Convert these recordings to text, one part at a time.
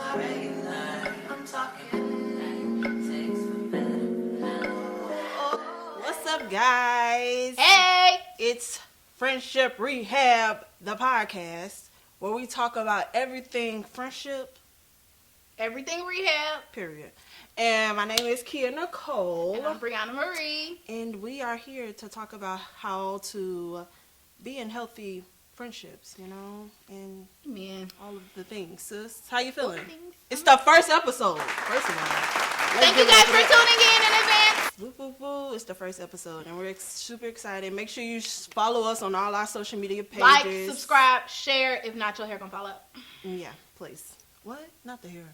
not regular. I'm talking takes for better. What's up, guys? Hey! It's Friendship Rehab, the podcast, where we talk about everything friendship, Everything Rehab. period. And my name is Kia Nicole. And I'm Brianna Marie. And we are here to talk about how to be in healthy friendships, and Man. all of the things. Sis, how you feeling? Things. It's the first episode, first of all. Thank you guys for tuning in advance. Woo, woo, woo. It's the first episode, and we're super excited. Make sure you follow us on all our social media pages. Like, subscribe, share. If not, your hair gonna fall out. Yeah, please. What? Not the hair.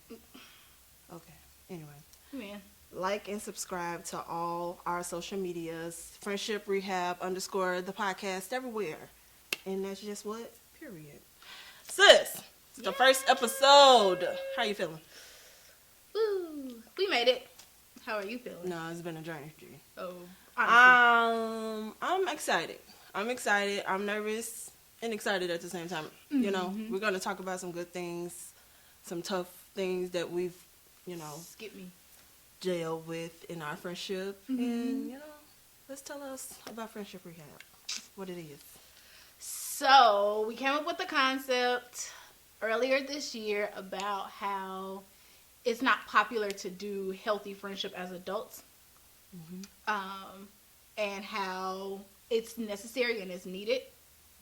Okay. Anyway. Man. Like and subscribe to all our social medias. Friendship Rehab _ the podcast everywhere. And that's just what? Period. Sis, it's the first episode. How you feeling? Woo. We made it. How are you feeling? No, it's been a journey. Oh, honestly. I'm excited. I'm nervous and excited at the same time. Mm-hmm. We're going to talk about some good things, some tough things that we've, Skip me. dealt with in our friendship. Mm-hmm. And, let's tell us about Friendship Rehab, what it is. So, we came up with the concept earlier this year about how it's not popular to do healthy friendship as adults. Mm-hmm. And how it's necessary and it's needed.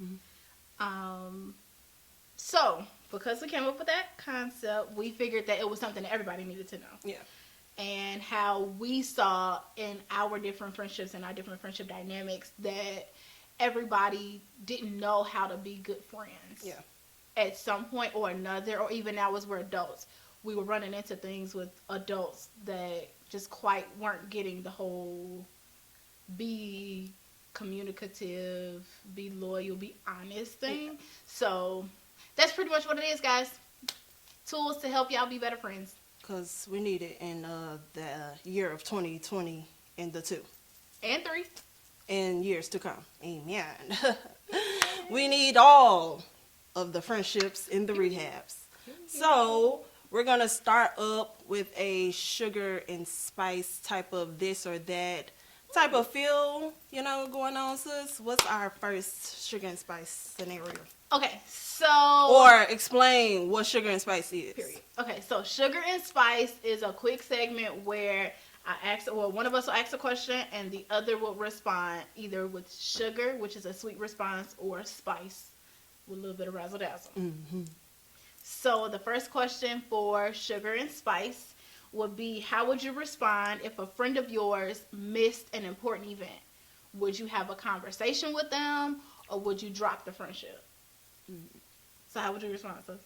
Mm-hmm. So, because we came up with that concept, we figured that it was something that everybody needed to know. Yeah. And how we saw in our different friendships and our different friendship dynamics that everybody didn't know how to be good friends. Yeah. At some point or another, or even now as we're adults, we were running into things with adults that just quite weren't getting the whole be communicative, be loyal, be honest thing. Yeah. So that's pretty much what it is, guys. Tools to help y'all be better friends. Because we need it in the year of 2020 and the 2. And 3. And years to come. Amen. We need all of the friendships in the rehabs. So we're going to start up with a sugar and spice type of this or that type of feel, going on, sis. What's our first sugar and spice scenario? Okay, so... Or explain what sugar and spice is. Period. Okay, so sugar and spice is a quick segment where one of us will ask a question and the other will respond either with sugar, which is a sweet response, or spice with a little bit of razzle dazzle. Mm-hmm. So the first question for sugar and spice would be, how would you respond if a friend of yours missed an important event? Would you have a conversation with them or would you drop the friendship? Mm-hmm. So how would you respond, sis?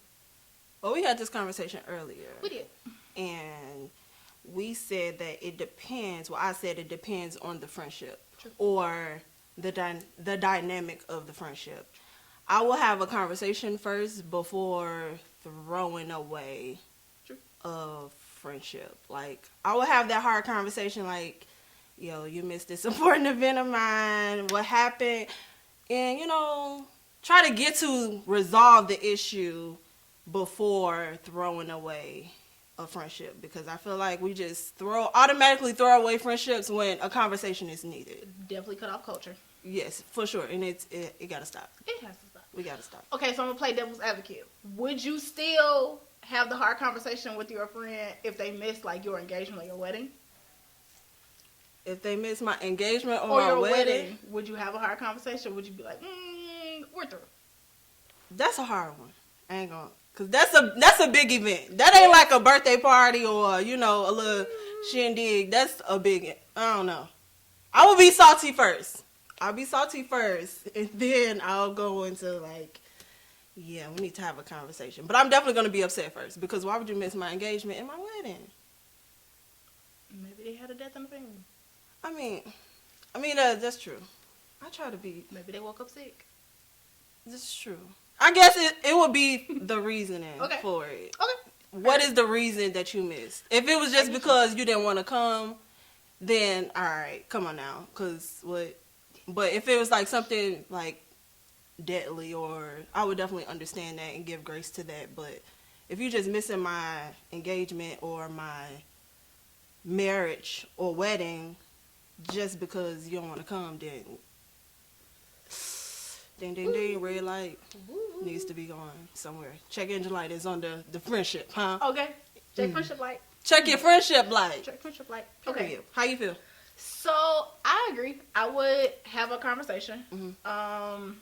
Well, we had this conversation earlier. We did. And we said that it depends. Well, I said it depends on the friendship. True. Or the dynamic of the friendship. I will have a conversation first before throwing away a friendship. Like, I will have that hard conversation like, yo, you missed this important event of mine. What happened? And, try to get to resolve the issue before throwing away a friendship, because I feel like we just automatically throw away friendships when a conversation is needed. Definitely cut off culture. Yes, for sure, and it gotta stop. It has to stop. We gotta stop. Okay, so I'm gonna play devil's advocate. Would you still have the hard conversation with your friend if they missed like your engagement or your wedding? If they miss my engagement or my your wedding, would you have a hard conversation? Would you be like, we're through? that's a hard one. I ain't gonna. Cause that's a big event. That ain't like a birthday party or a little shindig. That's a big. I don't know. I will be salty first. I'll be salty first, and then I'll go into like, yeah, we need to have a conversation. But I'm definitely gonna be upset first, because why would you miss my engagement and my wedding? Maybe they had a death in the family. I mean that's true. I try to be. Maybe they woke up sick. This is true. I guess it would be the reasoning for it. Okay. What is the reason that you missed? If it was just because you didn't want to come, then all right, come on now. Cause what? But if it was like something like deadly, or I would definitely understand that and give grace to that. But if you just missing my engagement or my marriage or wedding just because you don't want to come, then ding, ding, ding, red light needs to be going somewhere. Check engine light is on the friendship, huh? Okay. Check friendship light. Check your friendship light. Check friendship light. Okay. Period. How you feel? So I agree. I would have a conversation. Mm-hmm.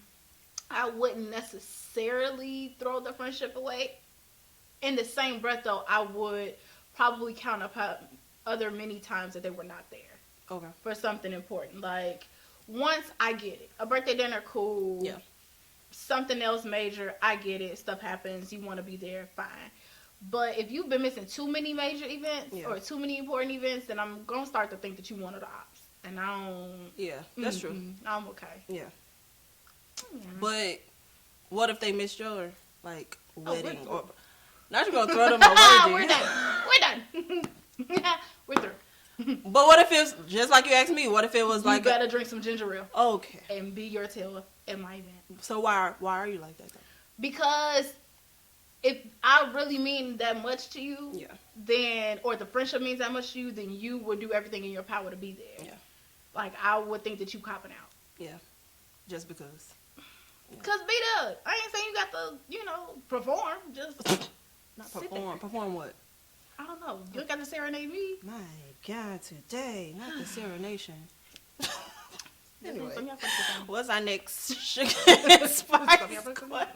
I wouldn't necessarily throw the friendship away. In the same breath, though, I would probably count up other many times that they were not there Okay. for something important. Like, once I get it, a birthday dinner, cool. Yeah. Something else major, I get it. Stuff happens. You want to be there, fine. But if you've been missing too many major events or too many important events, then I'm gonna start to think that you one of the ops, and I don't. Yeah, that's true. I'm okay. Yeah. But what if they missed your wedding or not? You gonna throw them a wedding? We're done. We're through. But what if it's just like you asked me? What if it was like you better drink some ginger ale? Okay. And be your tail at my event. So why are you like that though? Because if I really mean that much to you, then or the friendship means that much to you, then you would do everything in your power to be there. Yeah. Like I would think that you copping out. Yeah. Just because. Yeah. Cause beat up. I ain't saying you got to, perform. Just not perform. Perform what? I don't know. You got to serenade me. My God, today, not the serenation. Anyway, what's our next sugar spice question?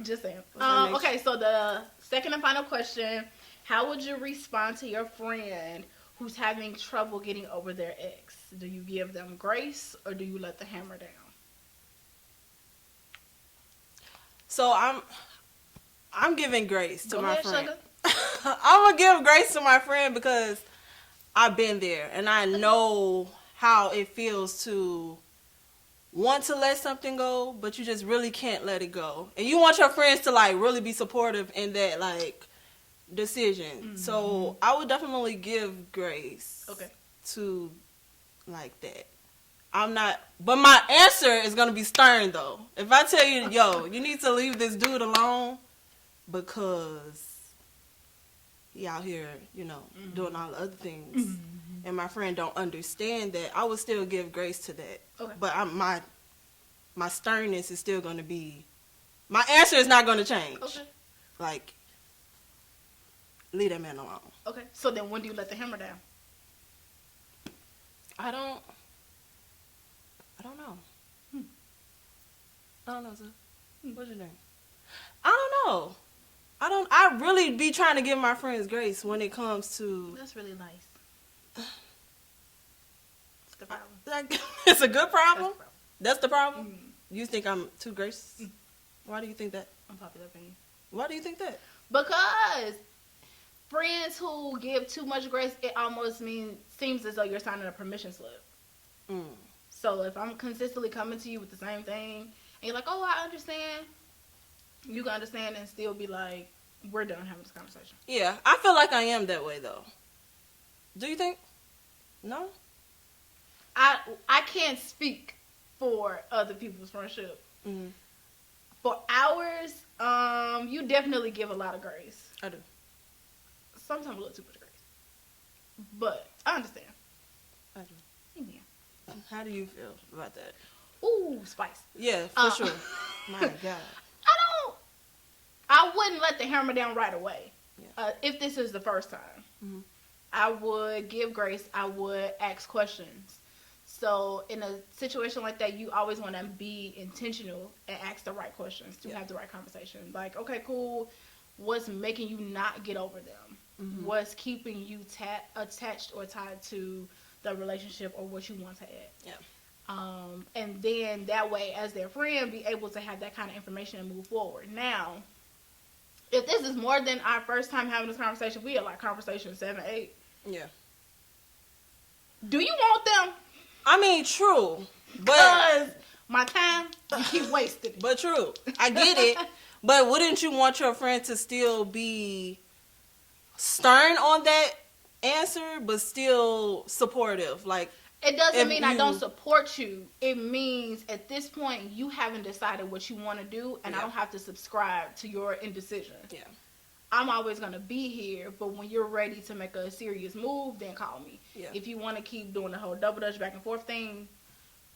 Just saying. Okay, so the second and final question: how would you respond to your friend who's having trouble getting over their ex? Do you give them grace or do you let the hammer down? So I'm giving grace to my friend. Sugar. I'm gonna give grace to my friend because I've been there and I know how it feels to want to let something go, but you just really can't let it go. And you want your friends to really be supportive in that decision. Mm-hmm. So I would definitely give grace to that. I'm not, but my answer is gonna be stern though. If I tell you, yo, you need to leave this dude alone because he out here, doing all the other things, and my friend don't understand that, I would still give grace to that. Okay. But my sternness is still gonna be, my answer is not gonna change. Okay. Leave that man alone. Okay. So then, when do you let the hammer down? I don't know. I don't know, sir. What's your name? I don't know. I really be trying to give my friends grace when it comes to. That's really nice. It's the problem. It's a good problem? That's the problem? Mm. You think I'm too gracious? Mm. Why do you think that? Unpopular opinion. Why do you think that? Because friends who give too much grace, it almost seems as though you're signing a permission slip. Mm. So if I'm consistently coming to you with the same thing, and you're like, oh, I understand, you can understand and still be like, we're done having this conversation. Yeah, I feel like I am that way, though. Do you think? No? I can't speak for other people's friendship. Mm-hmm. For ours, you definitely give a lot of grace. I do. Sometimes a little too much grace. But I understand. I do. Yeah. How do you feel about that? Ooh, spice. Yeah, for sure. My God. I wouldn't let the hammer down right away. Yeah. If this is the first time. Mm-hmm. I would give grace. I would ask questions. So in a situation like that, you always want to be intentional and ask the right questions to have the right conversation. Like, okay, cool. What's making you not get over them? Mm-hmm. What's keeping you attached or tied to the relationship or what you want to add? Yeah. And then that way, as their friend, be able to have that kind of information and move forward. Now, if this is more than our first time having this conversation, we are conversation 7, 8. Yeah. Do you want them? I mean, true. Because my time, you keep wasting it. But true. I get it. But wouldn't you want your friend to still be stern on that answer, but still supportive? It doesn't If mean I you- don't support you. It means at this point you haven't decided what you want to do, and I Yeah. don't have to subscribe to your indecision. Yeah. I'm always going to be here, but when you're ready to make a serious move, then call me. Yeah. If you want to keep doing the whole double dutch back and forth thing,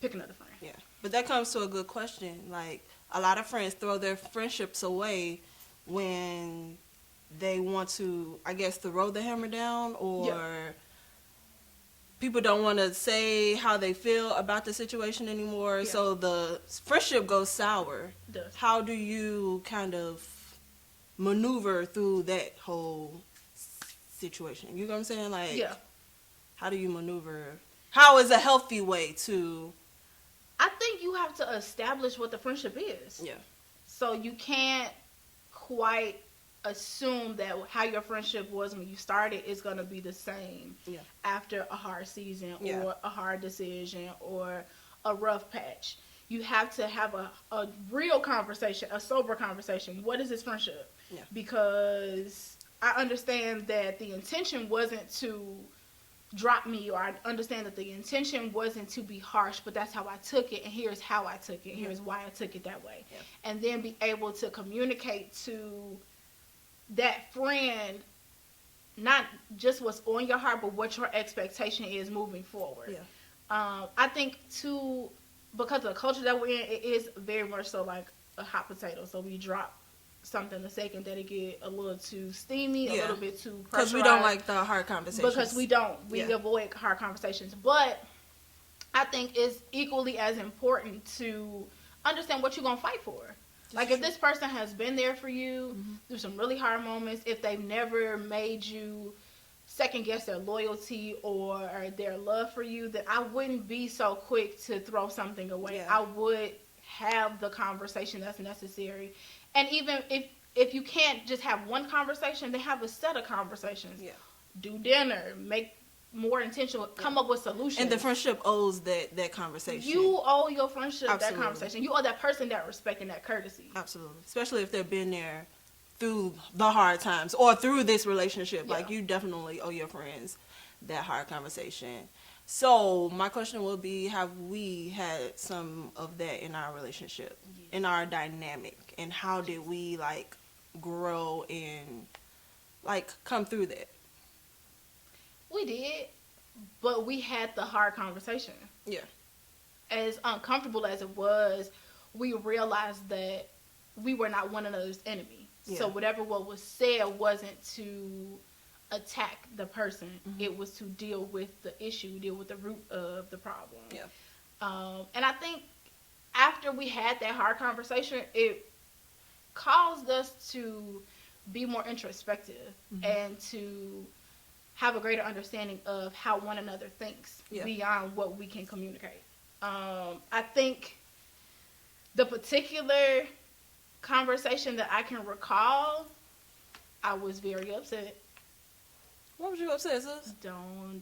pick another friend. Yeah. But that comes to a good question. Like, a lot of friends throw their friendships away when they want to, I guess, throw the hammer down, or people don't want to say how they feel about the situation anymore. Yeah. So the friendship goes sour. It does. How do you kind of maneuver through that whole situation? You know what I'm saying? Like, Yeah. how do you maneuver? How is a healthy way to? I think you have to establish what the friendship is. Yeah. So you can't quite assume that how your friendship was when you started is going to be the same Yeah. after a hard season Yeah. or a hard decision or a rough patch. You have to have a real conversation, a sober conversation. What is this friendship? Yeah. Because I understand that the intention wasn't to drop me, or I understand that the intention wasn't to be harsh, but that's how I took it, and here's how I took it, here's why I took it that way. Yeah. And then be able to communicate to that friend not just what's on your heart, but what your expectation is moving forward. Yeah. I think too, because of the culture that we're in, it is very much so like a hot potato. So we drop something the second that it get a little too steamy, a Yeah. little bit too pressurized. Because we don't like the hard conversations. Because we don't. We Yeah. avoid hard conversations. But I think it's equally as important to understand what you're going to fight for. Like, if this person has been there for you through some really hard moments, if they've never made you second guess their loyalty or their love for you, then I wouldn't be so quick to throw something away. Yeah. I would have the conversation that's necessary. And even if you can't just have one conversation, then have a set of conversations. Yeah. Do dinner, make more intentional, come up with solutions. And the friendship owes that conversation. You owe your friendship Absolutely. that conversation. You owe that person that respect and that courtesy. Absolutely. Especially if they've been there through the hard times or through this relationship. Yeah. Like, you definitely owe your friends that hard conversation. So my question will be, have we had some of that in our relationship, in our dynamic? And how did we, like, grow and, like, come through that? We did, but we had the hard conversation. Yeah. As uncomfortable as it was, we realized that we were not one another's enemy. Yeah. So whatever what was said wasn't to attack the person. It was to deal with the issue, deal with the root of the problem. Yeah. And I think after we had that hard conversation, it caused us to be more introspective and to have a greater understanding of how one another thinks beyond what we can communicate. I think the particular conversation that I can recall, I was very upset. What was you upset, sis? Don't,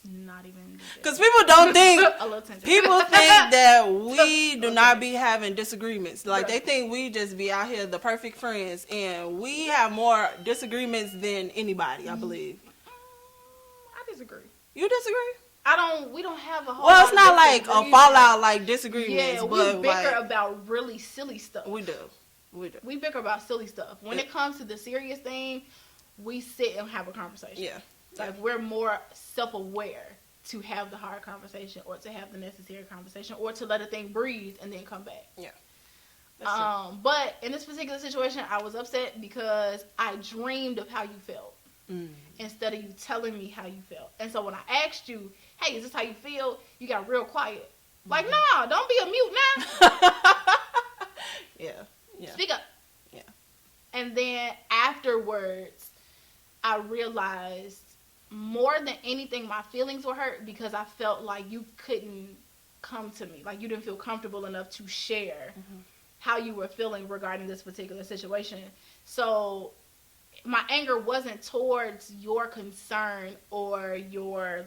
not even. Because people don't think, A little tension. people think that we do not be having disagreements. Like, Right. they think we just be out here the perfect friends, and we have more disagreements than anybody, I believe. I disagree. You disagree? We don't have a whole Well, lot it's of not like a disagreements. fallout, like disagreements, Yeah, we but bicker like, about really silly stuff. we do. We do. We bicker about silly stuff. When it comes to the serious thing, we sit and have a conversation. Yeah. Like, we're more self-aware to have the hard conversation or to have the necessary conversation or to let a thing breathe and then come back. Yeah. That's true. But in this particular situation, I was upset because I dreamed of how you felt instead of you telling me how you felt. And so when I asked you, hey, is this how you feel? You got real quiet. Like, nah, don't be a mute now. Yeah. Yeah. Speak up. Yeah. And then afterwards, I realized more than anything, my feelings were hurt because I felt like you couldn't come to me. Like, you didn't feel comfortable enough to share how you were feeling regarding this particular situation. So my anger wasn't towards your concern or your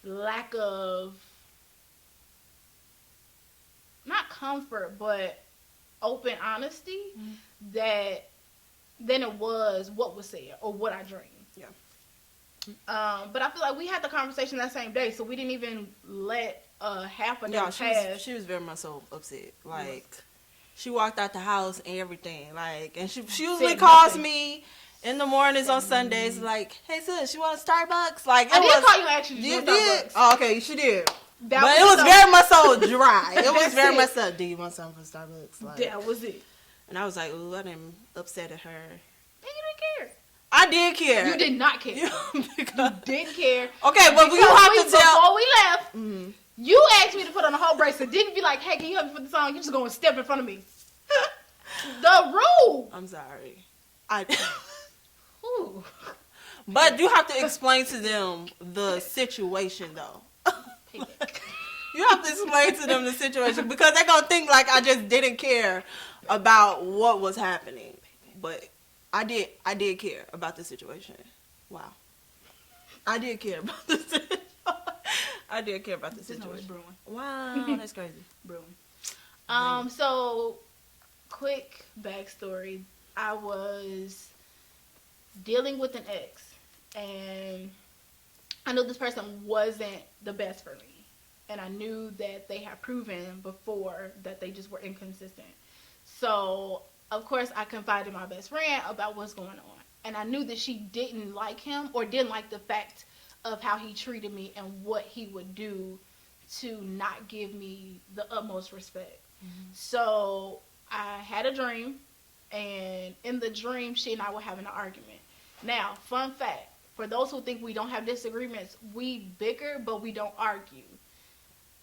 lack of, not comfort, but open honesty than it was what was said or what I dreamed. Yeah. But I feel like we had the conversation that same day, so we didn't even let half a day Yeah, pass. she was very much so upset. Like, she walked out the house and everything. Like, and she usually Said calls nothing. me in the mornings on Sundays. Like, hey sis, you want a Starbucks? Like, I did call you actually. You to did? Starbucks. Oh, okay, she did. That But it was so- very much so dry. It was That's very it. much so. Do you want something from Starbucks? Like, That was it. and I was like, ooh, I didn't upset at her. And you didn't care. I did care. You did not care. Because, You didn't care. okay, but you have to tell. Before we left, Mhm. you asked me to put on a whole bracelet. Didn't be like, hey, can you help me put this on? You just go and step in front of me. The rule. I'm sorry. Ooh. But you have to explain to them the situation, though. Payback. You have to explain to them the situation because they're going to think like I just didn't care about what was happening. But I did care about the situation. Wow. I did care about the situation. I did care about the This know it's situation. brewing. Wow, that's crazy. Brewing. So, quick backstory. I was dealing with an ex, and I knew this person wasn't the best for me. And I knew that they had proven before that they just were inconsistent. So, of course, I confided in my best friend about what's going on. And I knew that she didn't like him or didn't like the fact of how he treated me and what he would do to not give me the utmost respect. Mm-hmm. So, I had a dream, and in the dream, she and I were having an argument. Now, fun fact, for those who think we don't have disagreements, we bicker, but we don't argue.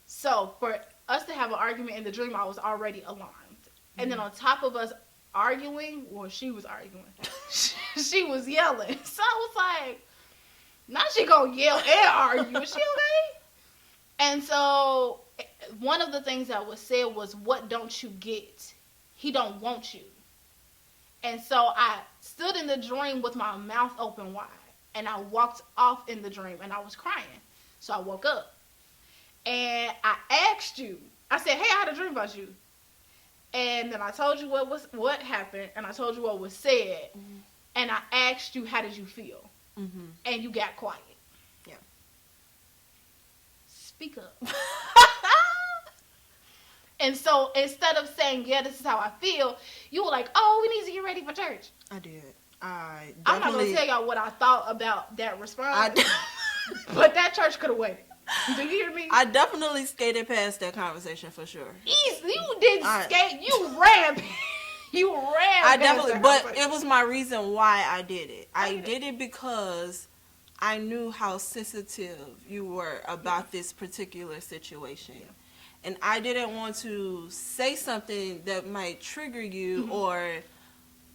So, for us to have an argument in the dream, I was already alarmed. Mm-hmm. And then on top of us arguing, well, she was arguing. She was yelling. So I was like, now she gonna yell and argue. Is she okay? And so, one of the things that was said was, what don't you get? He don't want you. And so I stood in the dream with my mouth open wide. And I walked off in the dream and I was crying. So I woke up. And I asked you, I said, hey, I had a dream about you. And then I told you what happened, and I told you what was said. Mm-hmm. And I asked you, how did you feel? Mm-hmm. And you got quiet. Yeah. Speak up. And so instead of saying, yeah, this is how I feel, you were like, oh, we need to get ready for church. I did. I'm not going to tell y'all what I thought about that response. But that church could have waited. Do you hear me? I definitely skated past that conversation for sure. Easily. You didn't skate. You ran. You ran. I definitely, but it was my reason why I did it. I did it because I knew how sensitive you were about this particular situation. Yeah. And I didn't want to say something that might trigger you or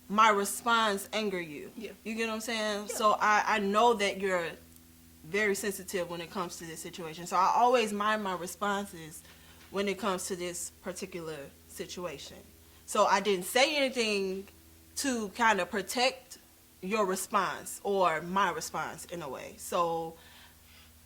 my response anger you. Yeah. You get what I'm saying? Yeah. So I know that you're very sensitive when it comes to this situation. So I always mind my responses when it comes to this particular situation. So I didn't say anything to kind of protect your response or my response in a way. So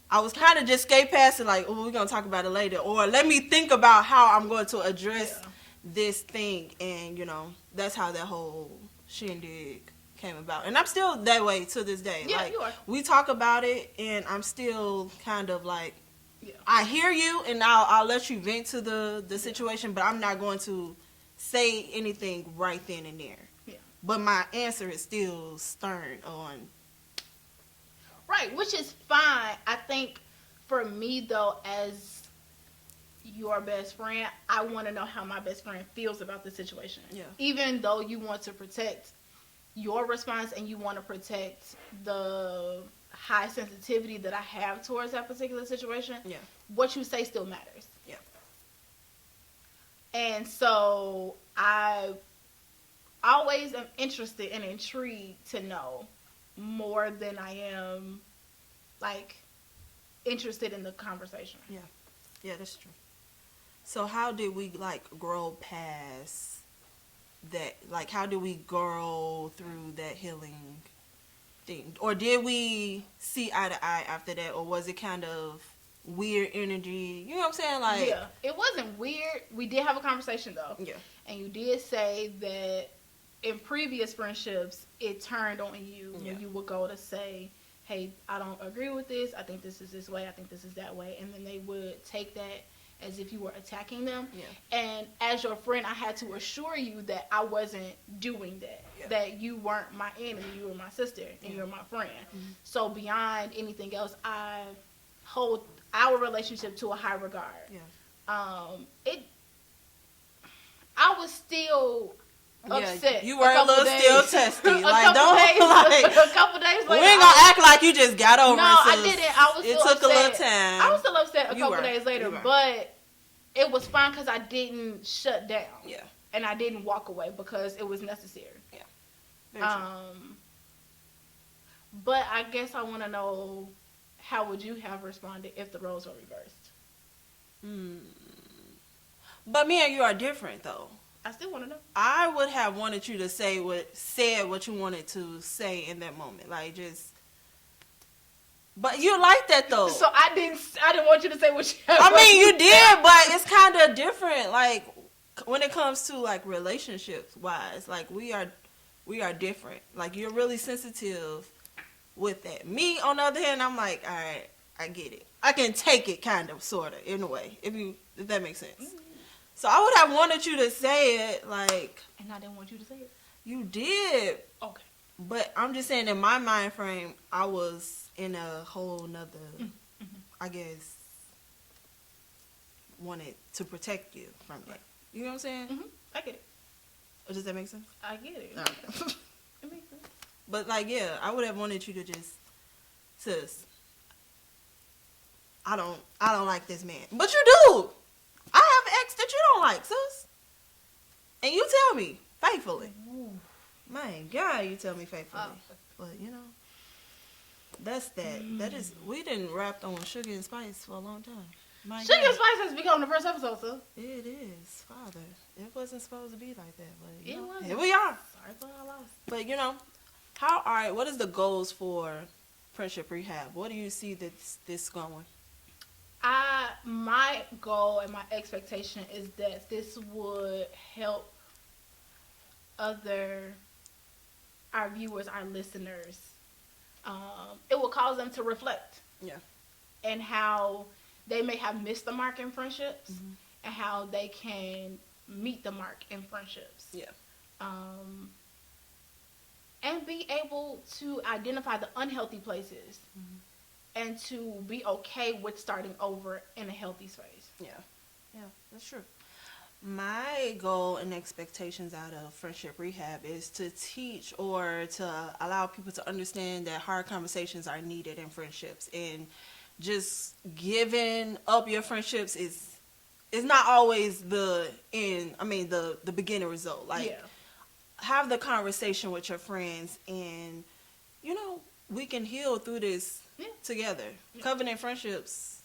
I was kind of just skate past it like, oh, we're going to talk about it later. Or let me think about how I'm going to address this thing. And, you know, that's how that whole shindig came about. And I'm still that way to this day. Yeah, like, you are. We talk about it, and I'm still kind of like, I hear you, and I'll let you vent to the situation, but I'm not going to say anything right then and there. Yeah. But my answer is still stern on. Right, which is fine. I think for me, though, as your best friend, I want to know how my best friend feels about the situation. Yeah. Even though you want to protect your response and you want to protect the high sensitivity that I have towards that particular situation, what you say still matters. Yeah. And so I always am interested and intrigued to know more than I am, like, interested in the conversation. Yeah. Yeah, that's true. So how did we, like, grow past that? Like, how did we grow through that healing thing? Or did we see eye to eye after that? Or was it kind of weird energy? You know what I'm saying? Like, yeah, it wasn't weird. We did have a conversation, though. Yeah. And you did say that in previous friendships, it turned on you when you would go to say, hey, I don't agree with this. I think this is this way. I think this is that way. And then they would take that as if you were attacking them. Yeah. And as your friend, I had to assure you that I wasn't doing that. Yeah. That you weren't my enemy. You were my sister and you're my friend. Mm-hmm. So beyond anything else, I hold our relationship to a high regard. Yeah. I was still upset. You were a little still testy. Like, don't a couple days later. We ain't gonna act like you just got over it. No, I didn't. I was still upset. It took a little time. I was still upset a couple days later, You were. but it was fine because I didn't shut down. Yeah. And I didn't walk away because it was necessary. Yeah. Very true. But I guess I want to know, how would you have responded if the roles were reversed? But me and you are different, though. I still want to know. I would have wanted you to say what you wanted to say in that moment, like just. But you like that though. So I didn't want you to say what you. I mean, you did, but it's kind of different. Like when it comes to like relationships wise, like we are different. Like you're really sensitive with that. Me, on the other hand, I'm like, all right, I get it. I can take it, kind of, sort of, in a way, if that makes sense. Mm-hmm. So I would have wanted you to say it, like. And I didn't want you to say it. You did. Okay. But I'm just saying, in my mind frame, I was in a whole nother, I guess, wanted to protect you from that. You know what I'm saying? Mm-hmm. I get it. Does that make sense? I get it. Okay. It makes sense. But, like, yeah, I would have wanted you to just, sis, I don't like this man. But you do. I have an ex that you don't like, sis. And you tell me faithfully. Ooh. My God, you tell me faithfully. But, you know, that's that. That is, we didn't wrap on sugar and spice for a long time. My Sugar God. and Spice has become the first episode, so. It is, Father. It wasn't supposed to be like that, but It wasn't. here we are. Sorry for I lost. But, you know, what is the goals for Friendship Rehab? What do you see this going? My goal and my expectation is that this would help our viewers, our listeners. It will cause them to reflect. Yeah. And how they may have missed the mark in friendships, and how they can meet the mark in friendships. Yeah. And be able to identify the unhealthy places, and to be okay with starting over in a healthy space. Yeah. Yeah, that's true. My goal and expectations out of Friendship Rehab is to teach or to allow people to understand that hard conversations are needed in friendships, and just giving up your friendships is not always the end. I mean, the beginning result. Like, have the conversation with your friends, and you know, we can heal through this together. Covenant friendships,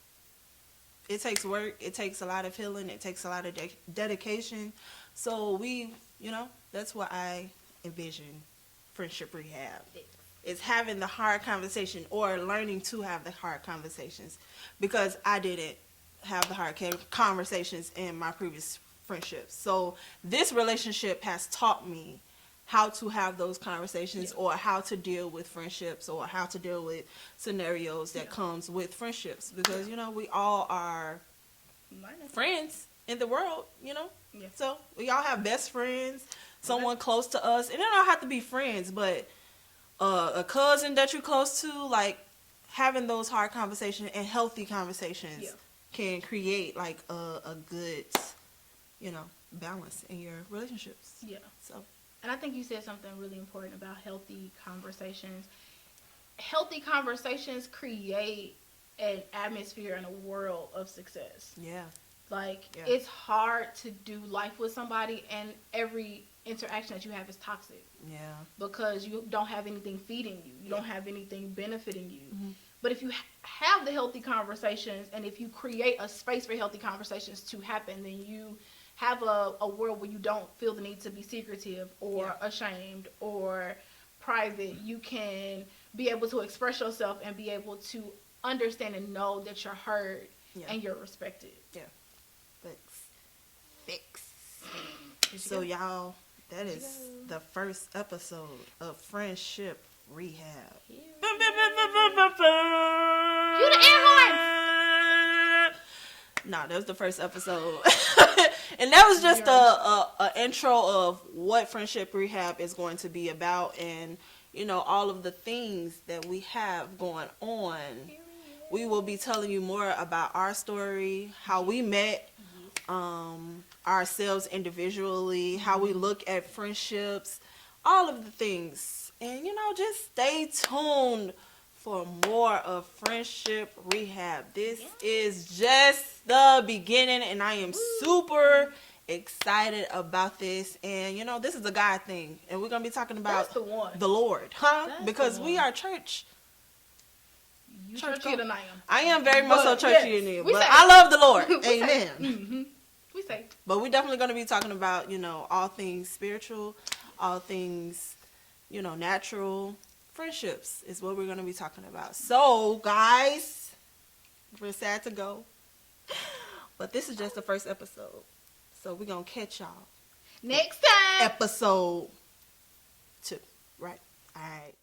it takes work. It takes a lot of healing. It takes a lot of dedication. So that's what I envision Friendship Rehab. It's having the hard conversation, or learning to have the hard conversations, because I didn't have the hard conversations in my previous friendships. So this relationship has taught me how to have those conversations, or how to deal with friendships, or how to deal with scenarios that comes with friendships, because we all are friends in the world, so we all have best friends, someone close to us, and it don't have to be friends, but a cousin that you're close to. Like, having those hard conversations and healthy conversations can create like a good balance in your relationships. So. And I think you said something really important about healthy conversations. Healthy conversations create an atmosphere and a world of success. Yeah. Like, it's hard to do life with somebody, and every interaction that you have is toxic. Yeah. Because you don't have anything feeding you. You don't have anything benefiting you. Mm-hmm. But if you have the healthy conversations, and if you create a space for healthy conversations to happen, then you have a world where you don't feel the need to be secretive or ashamed or private. You can be able to express yourself and be able to understand and know that you're heard and you're respected. Yeah. Fix. So y'all, that is the first episode of Friendship Rehab. You the air horns. No, that was the first episode. And that was just a intro of what Friendship Rehab is going to be about, and all of the things that we have going on. We will be telling you more about our story, how we met, ourselves individually, how we look at friendships, all of the things. And just stay tuned for more of Friendship Rehab. This is just the beginning, and I am super excited about this. And this is a God thing, and we're gonna be talking about the Lord, because we are church. You churchier than I am. I am very much so churchy than you, but say. I love the Lord. Amen. Mm-hmm. We say. But we're definitely going to be talking about, all things spiritual, all things, natural. Friendships is what we're going to be talking about. So, guys, we're sad to go. But this is just the first episode. So, we're going to catch y'all next time. Episode 2. Right? All right.